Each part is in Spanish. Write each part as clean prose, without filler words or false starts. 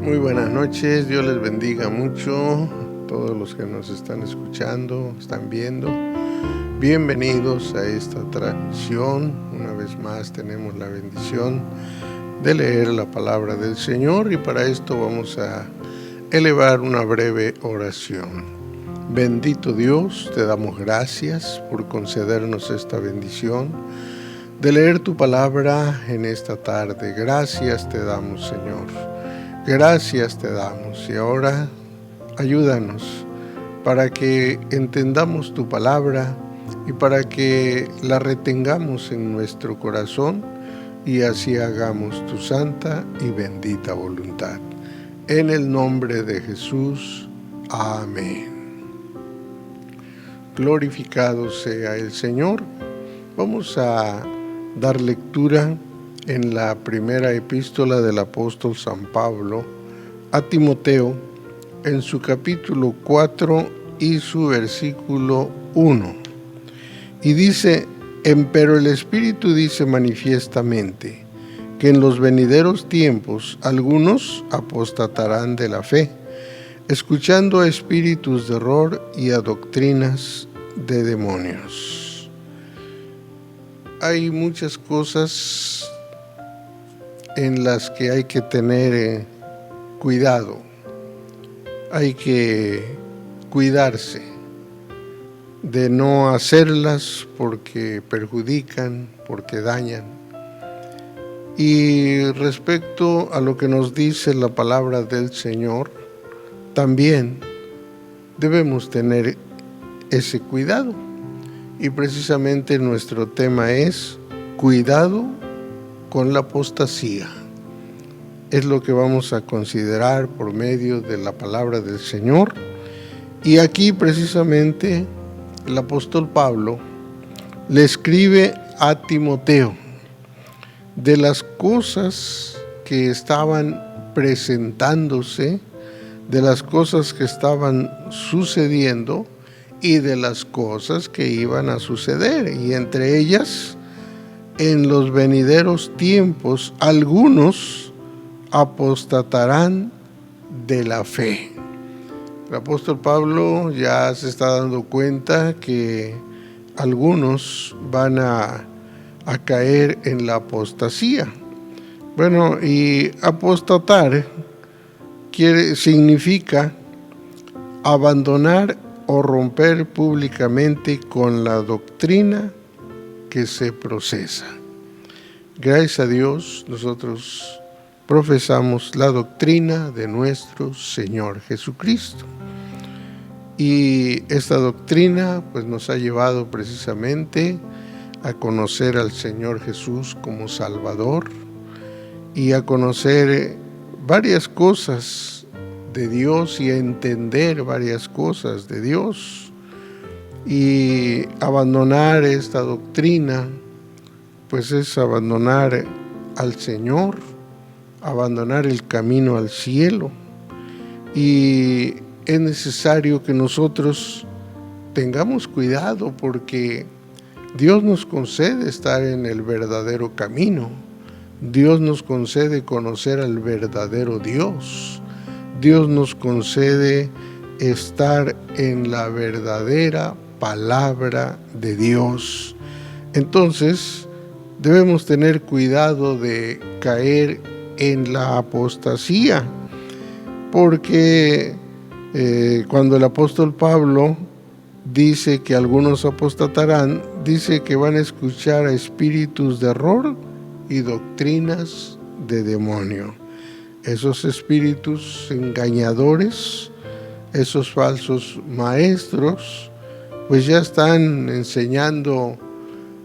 Muy buenas noches, Dios les bendiga mucho, todos los que nos están escuchando, están viendo. Bienvenidos a esta transmisión. Una vez más tenemos la bendición de leer la palabra del Señor y para esto vamos a elevar una breve oración. Bendito Dios, te damos gracias por concedernos esta bendición de leer tu palabra en esta tarde. Gracias te damos, Señor. Gracias te damos y ahora ayúdanos para que entendamos tu palabra y para que la retengamos en nuestro corazón y así hagamos tu santa y bendita voluntad. En el nombre de Jesús, amén. Glorificado sea el Señor. Vamos a dar lectura en la primera epístola del apóstol San Pablo a Timoteo, en su capítulo 4 y su versículo 1. Y dice: Empero el Espíritu dice manifiestamente que en los venideros tiempos algunos apostatarán de la fe, escuchando a espíritus de error y a doctrinas de demonios. Hay muchas cosas en las que hay que tener cuidado, hay que cuidarse de no hacerlas porque perjudican, porque dañan. Y respecto a lo que nos dice la palabra del Señor, también debemos tener ese cuidado. Y precisamente nuestro tema es cuidado con la apostasía. Es lo que vamos a considerar por medio de la palabra del Señor. Y aquí precisamente el apóstol Pablo le escribe a Timoteo de las cosas que estaban presentándose, de las cosas que estaban sucediendo y de las cosas que iban a suceder. Y entre ellas, en los venideros tiempos, algunos apostatarán de la fe. El apóstol Pablo ya se está dando cuenta que algunos van a caer en la apostasía. Bueno, y apostatar significa abandonar o romper públicamente con la doctrina que se procesa. Gracias a Dios, nosotros profesamos la doctrina de nuestro Señor Jesucristo. Y esta doctrina pues nos ha llevado precisamente a conocer al Señor Jesús como Salvador y a conocer varias cosas de Dios y a entender varias cosas de Dios. Y abandonar esta doctrina pues es abandonar al Señor, abandonar el camino al cielo. Y es necesario que nosotros tengamos cuidado porque Dios nos concede estar en el verdadero camino. Dios nos concede conocer al verdadero Dios. Dios nos concede estar en la verdadera palabra de Dios. Entonces, debemos tener cuidado de caer en la apostasía, porque cuando el apóstol Pablo dice que algunos apostatarán, dice que van a escuchar a espíritus de error y doctrinas de demonio. Esos espíritus engañadores, esos falsos maestros, pues ya están enseñando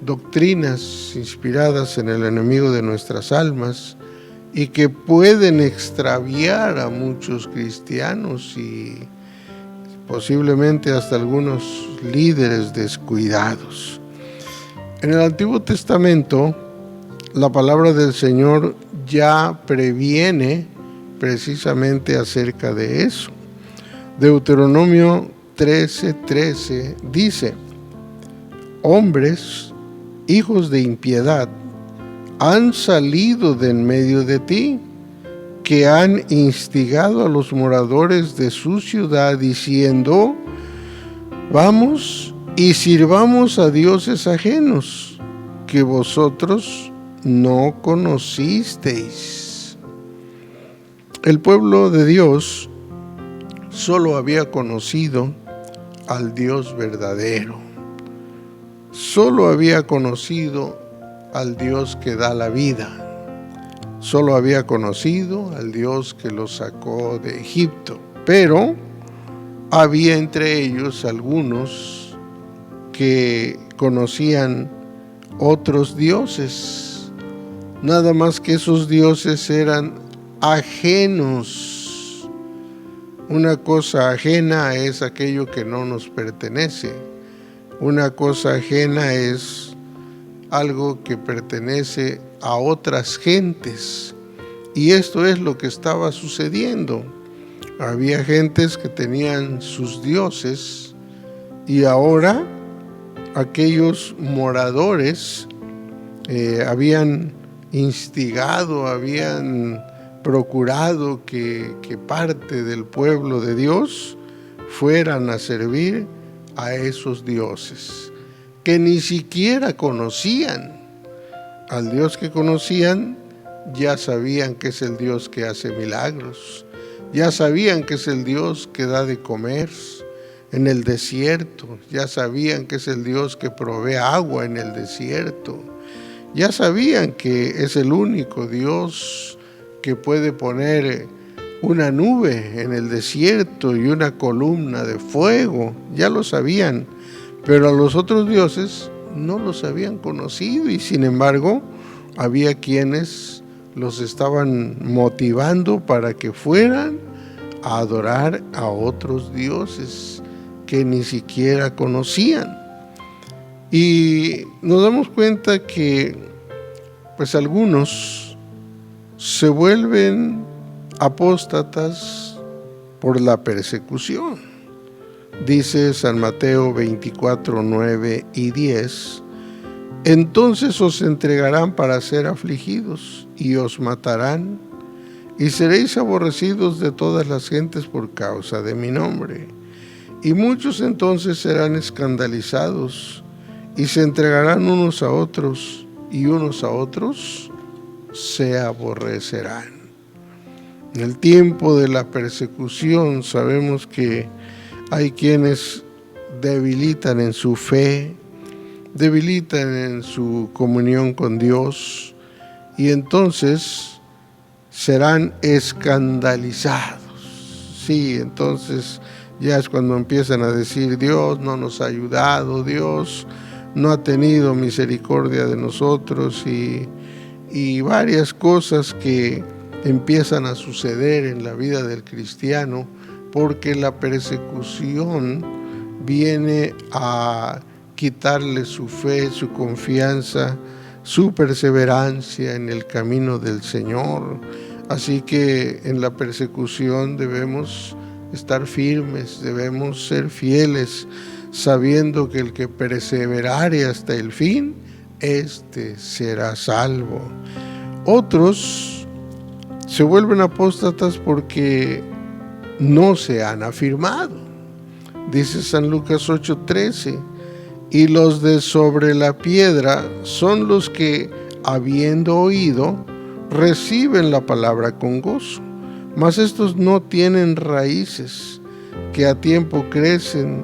doctrinas inspiradas en el enemigo de nuestras almas y que pueden extraviar a muchos cristianos y posiblemente hasta algunos líderes descuidados. En el Antiguo Testamento, la palabra del Señor ya previene precisamente acerca de eso. Deuteronomio 13:13 dice: hombres, hijos de impiedad, han salido de en medio de ti, que han instigado a los moradores de su ciudad diciendo: vamos y sirvamos a dioses ajenos que vosotros no conocisteis. El pueblo de Dios solo había conocido al Dios verdadero, solo había conocido al Dios que da la vida, solo había conocido al Dios que los sacó de Egipto, pero había entre ellos algunos que conocían otros dioses, nada más que esos dioses eran ajenos. Una cosa ajena es aquello que no nos pertenece. Una cosa ajena es algo que pertenece a otras gentes. Y esto es lo que estaba sucediendo. Había gentes que tenían sus dioses y ahora aquellos moradores habían instigado, habían procurado que parte del pueblo de Dios fueran a servir a esos dioses que ni siquiera conocían. Al Dios que conocían ya sabían que es el Dios que hace milagros, ya sabían que es el Dios que da de comer en el desierto, ya sabían que es el Dios que provee agua en el desierto, ya sabían que es el único Dios que puede poner una nube en el desierto y una columna de fuego, ya lo sabían, pero a los otros dioses no los habían conocido y sin embargo había quienes los estaban motivando para que fueran a adorar a otros dioses que ni siquiera conocían. Y nos damos cuenta que pues algunos se vuelven apóstatas por la persecución. Dice San Mateo 24, 9 y 10: entonces os entregarán para ser afligidos y os matarán, y seréis aborrecidos de todas las gentes por causa de mi nombre. Y muchos entonces serán escandalizados y se entregarán unos a otros, y unos a otros se aborrecerán. En el tiempo de la persecución sabemos que hay quienes debilitan en su fe, debilitan en su comunión con Dios y entonces serán escandalizados. Sí, entonces ya es cuando empiezan a decir: Dios no nos ha ayudado, Dios no ha tenido misericordia de nosotros y varias cosas que empiezan a suceder en la vida del cristiano porque la persecución viene a quitarle su fe, su confianza, su perseverancia en el camino del Señor. Así que en la persecución debemos estar firmes, debemos ser fieles, sabiendo que el que perseverare hasta el fin, éste será salvo. Otros se vuelven apóstatas porque no se han afirmado. Dice San Lucas 8:13: y los de sobre la piedra son los que, habiendo oído, reciben la palabra con gozo, mas estos no tienen raíces, que a tiempo crecen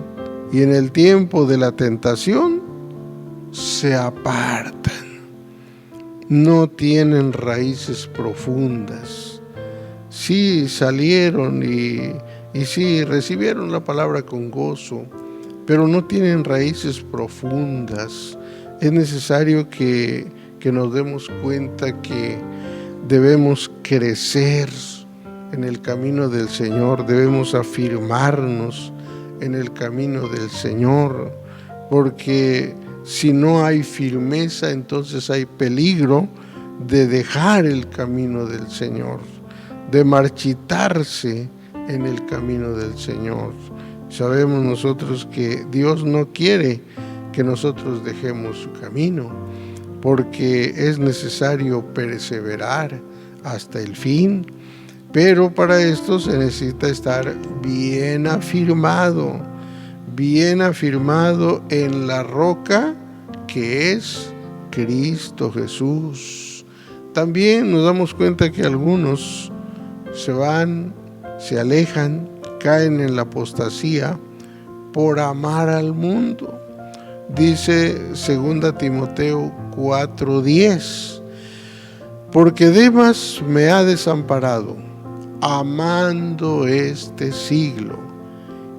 y en el tiempo de la tentación se apartan. No tienen raíces profundas. Sí salieron y sí recibieron la palabra con gozo, pero no tienen raíces profundas. Es necesario que nos demos cuenta que debemos crecer en el camino del Señor, debemos afirmarnos en el camino del Señor, porque si no hay firmeza, entonces hay peligro de dejar el camino del Señor, de marchitarse en el camino del Señor. Sabemos nosotros que Dios no quiere que nosotros dejemos su camino, porque es necesario perseverar hasta el fin. Pero para esto se necesita estar bien afirmado en la roca que es Cristo Jesús. También nos damos cuenta que algunos se alejan, caen en la apostasía por amar al mundo. Dice 2 Timoteo 4:10, porque Demas me ha desamparado, amando este siglo,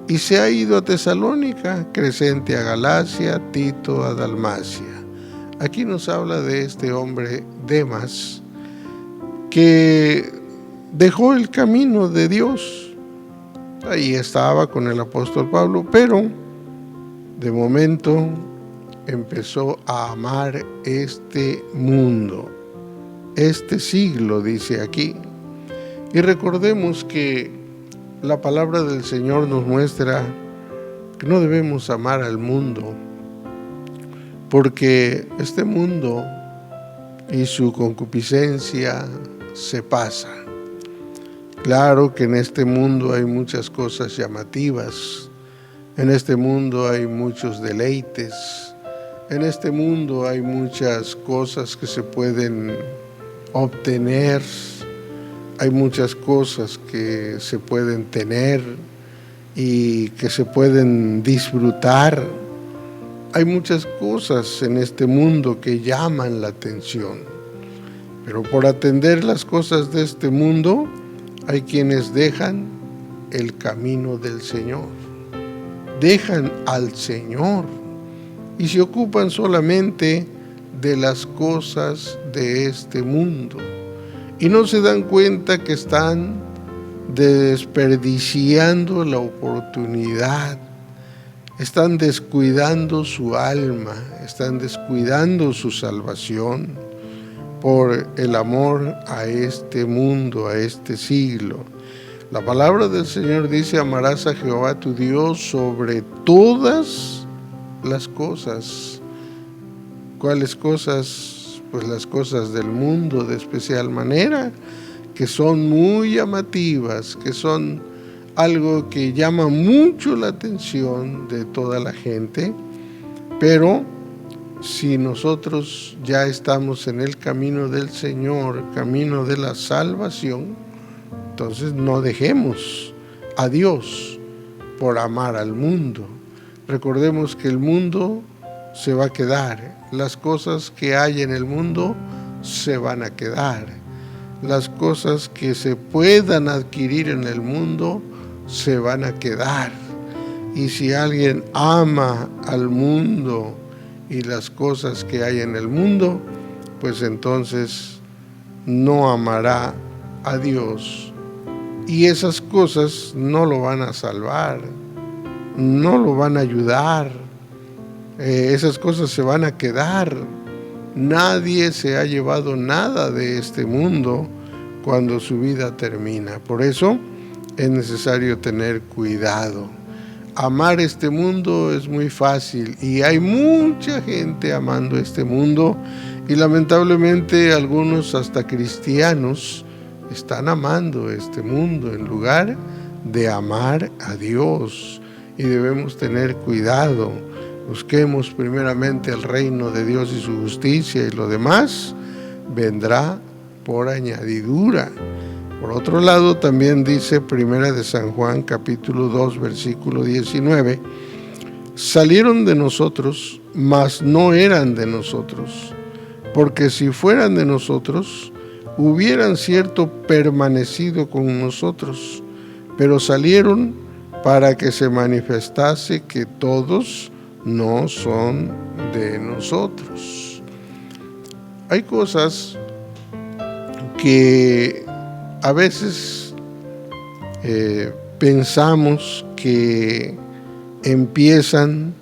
y se ha ido a Tesalónica, Crescente a Galacia, Tito a Dalmacia. Aquí nos habla de este hombre Demas, que dejó el camino de Dios. Ahí estaba con el apóstol Pablo, pero de momento empezó a amar este mundo, este siglo, dice aquí. Y recordemos que la palabra del Señor nos muestra que no debemos amar al mundo, porque este mundo y su concupiscencia se pasa. Claro que en este mundo hay muchas cosas llamativas, en este mundo hay muchos deleites, en este mundo hay muchas cosas que se pueden obtener, hay muchas cosas que se pueden tener y que se pueden disfrutar. Hay muchas cosas en este mundo que llaman la atención, pero por atender las cosas de este mundo, hay quienes dejan el camino del Señor, dejan al Señor y se ocupan solamente de las cosas de este mundo y no se dan cuenta que están desperdiciando la oportunidad, están descuidando su alma, están descuidando su salvación por el amor a este mundo, a este siglo. La palabra del Señor dice: amarás a Jehová tu Dios sobre todas las cosas. ¿Cuáles cosas? Pues las cosas del mundo de especial manera, que son muy llamativas, que son algo que llama mucho la atención de toda la gente, pero si nosotros ya estamos en el camino del Señor, camino de la salvación, entonces no dejemos a Dios por amar al mundo. Recordemos que el mundo se va a quedar, las cosas que hay en el mundo se van a quedar, las cosas que se puedan adquirir en el mundo se van a quedar. Y si alguien ama al mundo y las cosas que hay en el mundo, pues entonces no amará a Dios. Y esas cosas no lo van a salvar, no lo van a ayudar. Esas cosas se van a quedar. Nadie se ha llevado nada de este mundo cuando su vida termina. Por eso es necesario tener cuidado. Amar este mundo es muy fácil y hay mucha gente amando este mundo y lamentablemente algunos hasta cristianos están amando este mundo en lugar de amar a Dios, y debemos tener cuidado. Busquemos primeramente el reino de Dios y su justicia, y lo demás vendrá por añadidura. Por otro lado, también dice Primera de San Juan, capítulo 2, versículo 19, salieron de nosotros, mas no eran de nosotros, porque si fueran de nosotros, hubieran cierto permanecido con nosotros, pero salieron para que se manifestase que todos no son de nosotros. Hay cosas que a veces pensamos que empiezan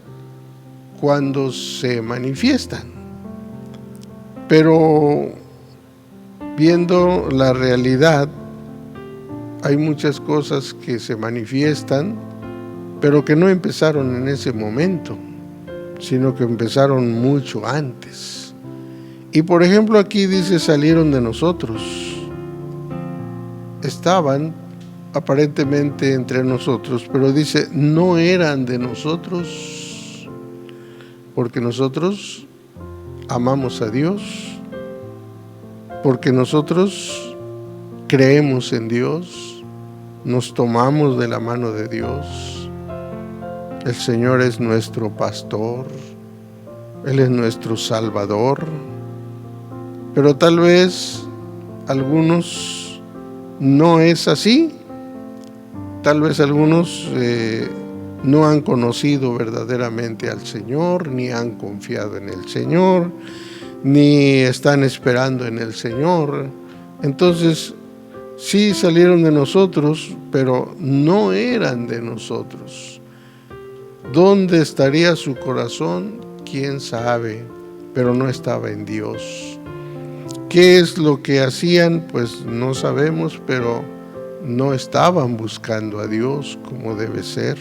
cuando se manifiestan, pero viendo la realidad, hay muchas cosas que se manifiestan, pero que no empezaron en ese momento, sino que empezaron mucho antes. Y por ejemplo aquí dice salieron de nosotros. estaban aparentemente entre nosotros, pero dice, no eran de nosotros, porque nosotros amamos a Dios, porque nosotros creemos en Dios, nos tomamos de la mano de Dios. El Señor es nuestro pastor, Él es nuestro Salvador, pero tal vez algunos no es así. Tal vez algunos no han conocido verdaderamente al Señor, ni han confiado en el Señor, ni están esperando en el Señor. Entonces, sí salieron de nosotros, pero no eran de nosotros. ¿Dónde estaría su corazón? ¿Quién sabe? Pero no estaba en Dios. ¿Qué es lo que hacían? Pues no sabemos, pero no estaban buscando a Dios como debe ser.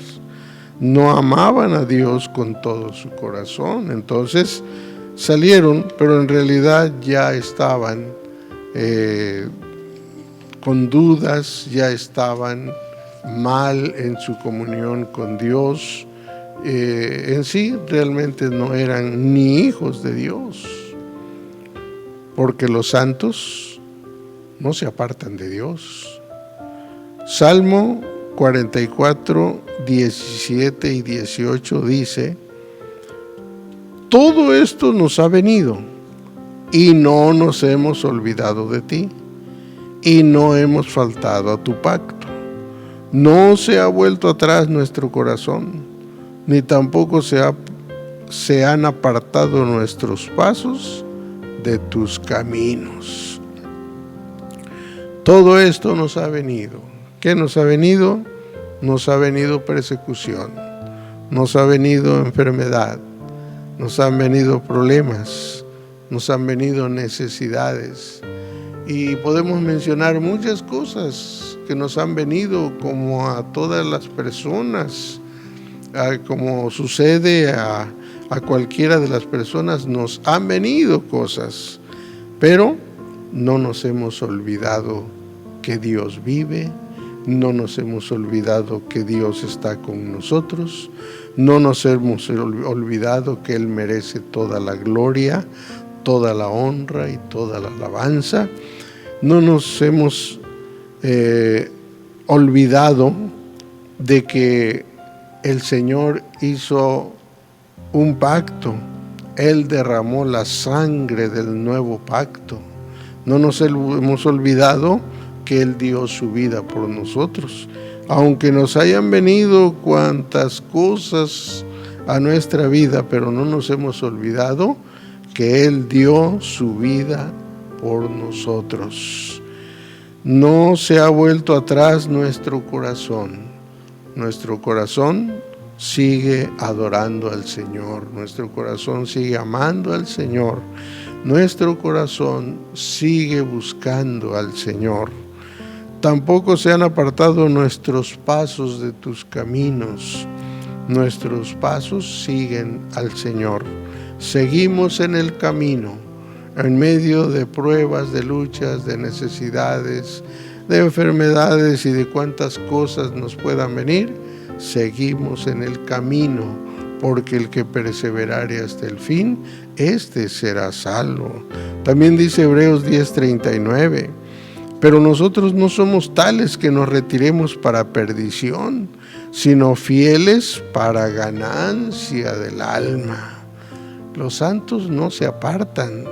No amaban a Dios con todo su corazón. Entonces salieron, pero en realidad ya estaban con dudas, ya estaban mal en su comunión con Dios. En sí realmente no eran ni hijos de Dios, porque los santos no se apartan de Dios. Salmo 44, 17 y 18 dice: todo esto nos ha venido y no nos hemos olvidado de ti y no hemos faltado a tu pacto. No se ha vuelto atrás nuestro corazón, ni tampoco se han apartado nuestros pasos de tus caminos. Todo esto nos ha venido. ¿Qué nos ha venido? Nos ha venido persecución, nos ha venido enfermedad, nos han venido problemas, nos han venido necesidades. Y podemos mencionar muchas cosas que nos han venido, como a todas las personas, como sucede a cualquiera de las personas, nos han venido cosas, pero no nos hemos olvidado que Dios vive, no nos hemos olvidado que Dios está con nosotros, no nos hemos olvidado que Él merece toda la gloria, toda la honra y toda la alabanza. No nos hemos olvidado de que el Señor hizo un pacto. Él derramó la sangre del nuevo pacto. No nos hemos olvidado que Él dio su vida por nosotros. Aunque nos hayan venido cuantas cosas a nuestra vida, pero no nos hemos olvidado que Él dio su vida por nosotros. No se ha vuelto atrás nuestro corazón. Nuestro corazón sigue adorando al Señor. Nuestro corazón sigue amando al Señor. Nuestro corazón sigue buscando al Señor. Tampoco se han apartado nuestros pasos de tus caminos. Nuestros pasos siguen al Señor. Seguimos en el camino, en medio de pruebas, de luchas, de necesidades, de enfermedades y de cuantas cosas nos puedan venir. Seguimos en el camino, porque el que perseverare hasta el fin, este será salvo. También dice Hebreos 10:39, pero nosotros no somos tales que nos retiremos para perdición, sino fieles para ganancia del alma. Los santos no se apartan,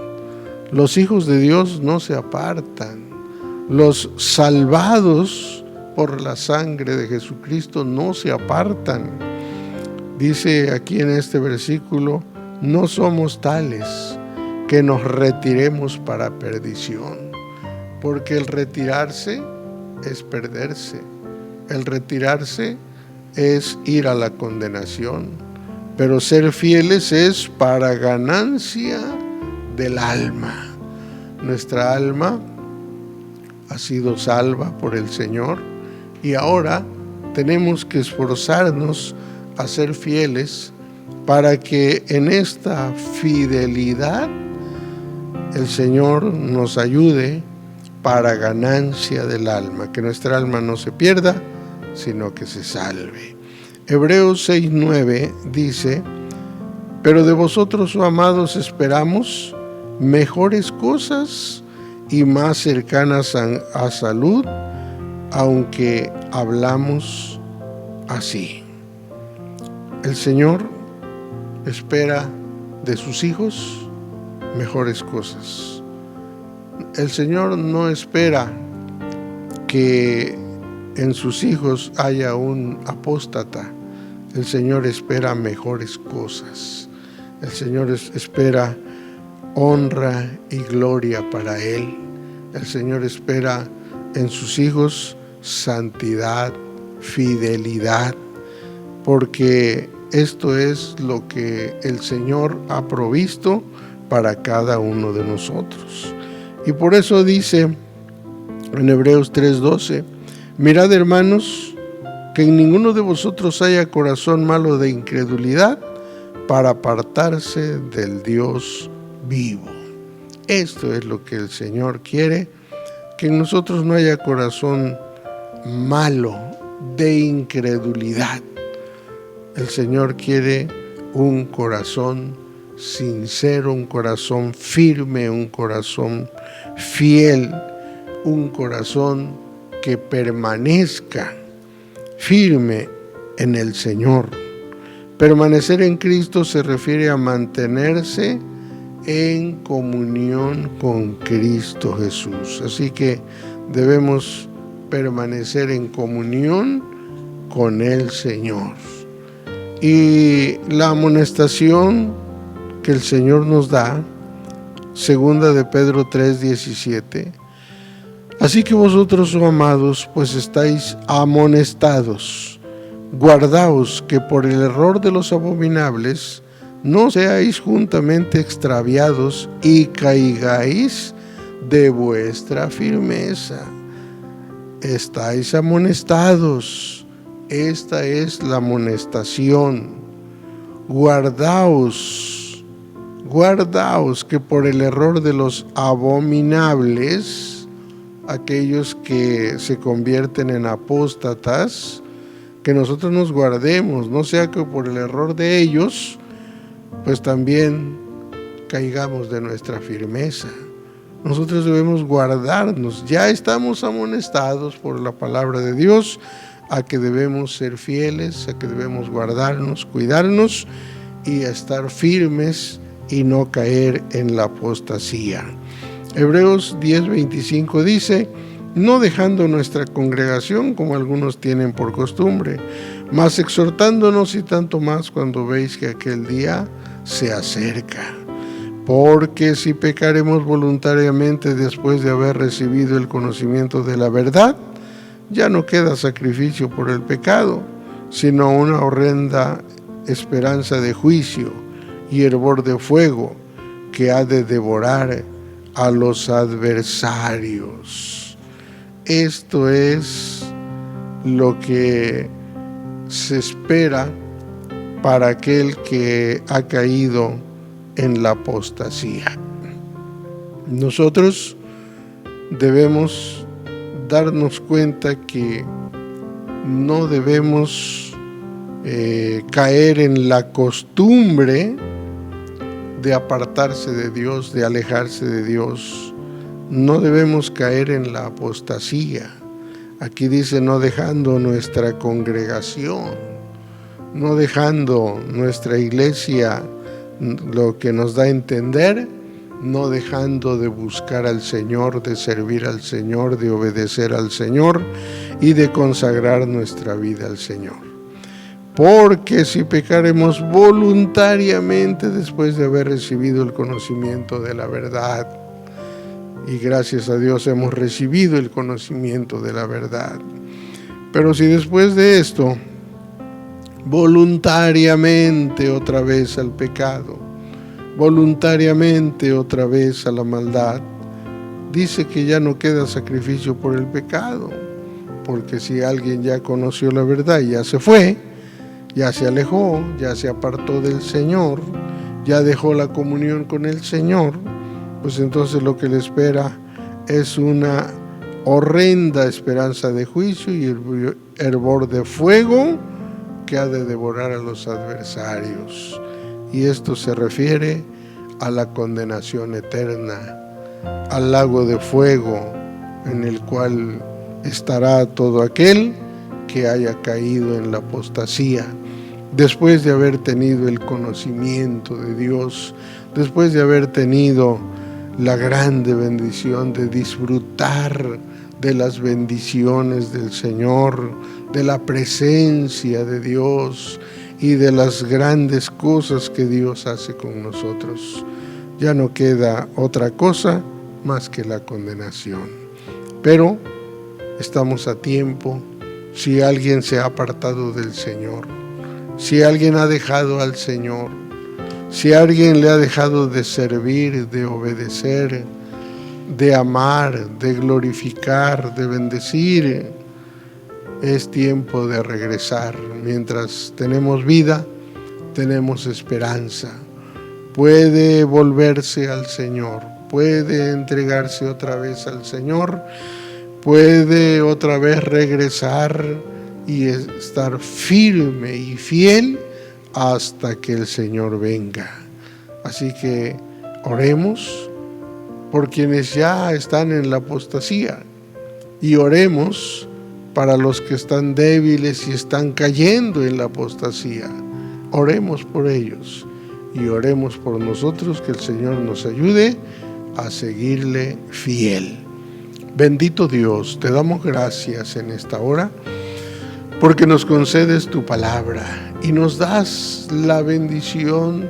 los hijos de Dios no se apartan, los salvados por la sangre de Jesucristo no se apartan. Dice aquí en este versículo, no somos tales que nos retiremos para perdición, porque el retirarse es perderse, el retirarse es ir a la condenación, pero ser fieles es para ganancia del alma. Nuestra alma ha sido salva por el Señor y ahora tenemos que esforzarnos a ser fieles para que en esta fidelidad el Señor nos ayude para ganancia del alma, que nuestra alma no se pierda, sino que se salve. Hebreos 6:9 dice: pero de vosotros, oh amados, esperamos mejores cosas y más cercanas a salud, aunque hablamos así. El Señor espera de sus hijos mejores cosas. El Señor no espera que en sus hijos haya un apóstata. El Señor espera mejores cosas. El Señor espera honra y gloria para Él. El Señor espera en sus hijos santidad, fidelidad, porque esto es lo que el Señor ha provisto para cada uno de nosotros. Y por eso dice en Hebreos 3:12: mirad, hermanos, que en ninguno de vosotros haya corazón malo de incredulidad, para apartarse del Dios vivo. Esto es lo que el Señor quiere, que en nosotros no haya corazón malo de incredulidad. El Señor quiere un corazón sincero, un corazón firme, un corazón fiel, un corazón que permanezca firme en el Señor. Permanecer en Cristo se refiere a mantenerse en comunión con Cristo Jesús. Así que debemos permanecer en comunión con el Señor. Y la amonestación que el Señor nos da, segunda de Pedro 3:17: así que vosotros, oh amados, pues estáis amonestados. Guardaos que por el error de los abominables no seáis juntamente extraviados y caigáis de vuestra firmeza. Estáis amonestados. Esta es la amonestación. Guardaos que por el error de los abominables, aquellos que se convierten en apóstatas, que nosotros nos guardemos, no sea que por el error de ellos, pues también caigamos de nuestra firmeza. Nosotros debemos guardarnos. Ya estamos amonestados por la palabra de Dios a que debemos ser fieles, a que debemos guardarnos, cuidarnos y estar firmes y no caer en la apostasía. Hebreos 10:25 dice: no dejando nuestra congregación como algunos tienen por costumbre, mas exhortándonos, y tanto más cuando veis que aquel día se acerca. Porque si pecaremos voluntariamente después de haber recibido el conocimiento de la verdad, ya no queda sacrificio por el pecado, sino una horrenda esperanza de juicio y hervor de fuego que ha de devorar a los adversarios. Esto es lo que se espera para aquel que ha caído en la apostasía. Nosotros debemos darnos cuenta que no debemos caer en la costumbre de apartarse de Dios, de alejarse de Dios. No debemos caer en la apostasía. Aquí dice: no dejando nuestra congregación, no dejando nuestra iglesia, lo que nos da a entender, no dejando de buscar al Señor, de servir al Señor, de obedecer al Señor y de consagrar nuestra vida al Señor. Porque si pecaremos voluntariamente después de haber recibido el conocimiento de la verdad, y gracias a Dios hemos recibido el conocimiento de la verdad, pero si después de esto voluntariamente otra vez al pecado, voluntariamente otra vez a la maldad, dice que ya no queda sacrificio por el pecado, porque si alguien ya conoció la verdad y ya se fue, ya se alejó, ya se apartó del Señor, ya dejó la comunión con el Señor, pues entonces lo que le espera es una horrenda esperanza de juicio y hervor de fuego que ha de devorar a los adversarios. Y esto se refiere a la condenación eterna, al lago de fuego en el cual estará todo aquel que haya caído en la apostasía, después de haber tenido el conocimiento de Dios, después de haber tenido la grande bendición de disfrutar de las bendiciones del Señor, de la presencia de Dios y de las grandes cosas que Dios hace con nosotros. Ya no queda otra cosa más que la condenación. Pero estamos a tiempo. Si alguien se ha apartado del Señor, si alguien ha dejado al Señor, si alguien le ha dejado de servir, de obedecer, de amar, de glorificar, de bendecir, es tiempo de regresar. Mientras tenemos vida, tenemos esperanza. Puede volverse al Señor, puede entregarse otra vez al Señor, puede otra vez regresar y estar firme y fiel hasta que el Señor venga. Así que oremos por quienes ya están en la apostasía y oremos para los que están débiles y están cayendo en la apostasía. Oremos por ellos y oremos por nosotros, que el Señor nos ayude a seguirle fiel. Bendito Dios, te damos gracias en esta hora porque nos concedes tu palabra y nos das la bendición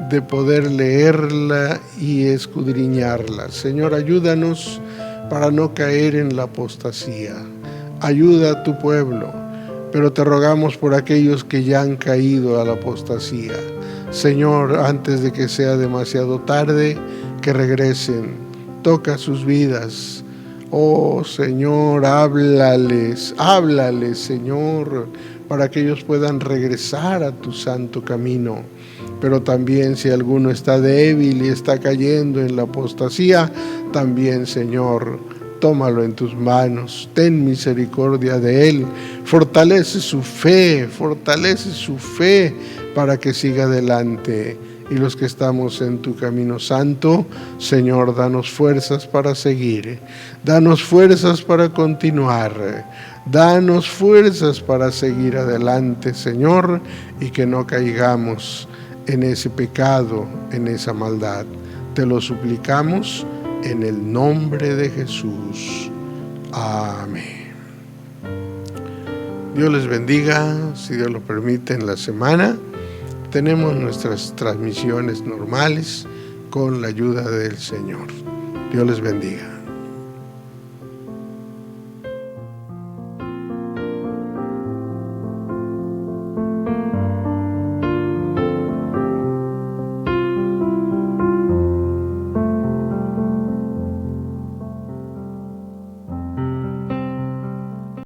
de poder leerla y escudriñarla. Señor, ayúdanos para no caer en la apostasía. Ayuda a tu pueblo, pero te rogamos por aquellos que ya han caído a la apostasía. Señor, antes de que sea demasiado tarde, que regresen. Toca sus vidas. Oh Señor, háblales, Señor, para que ellos puedan regresar a tu santo camino. Pero también si alguno está débil y está cayendo en la apostasía, también, Señor, tómalo en tus manos, ten misericordia de él, fortalece su fe para que siga adelante. Y los que estamos en tu camino santo, Señor, danos fuerzas para seguir, danos fuerzas para continuar, danos fuerzas para seguir adelante, Señor, y que no caigamos en ese pecado, en esa maldad. Te lo suplicamos en el nombre de Jesús. Amén. Dios les bendiga. Si Dios lo permite, en la semana tenemos nuestras transmisiones normales con la ayuda del Señor. Dios les bendiga.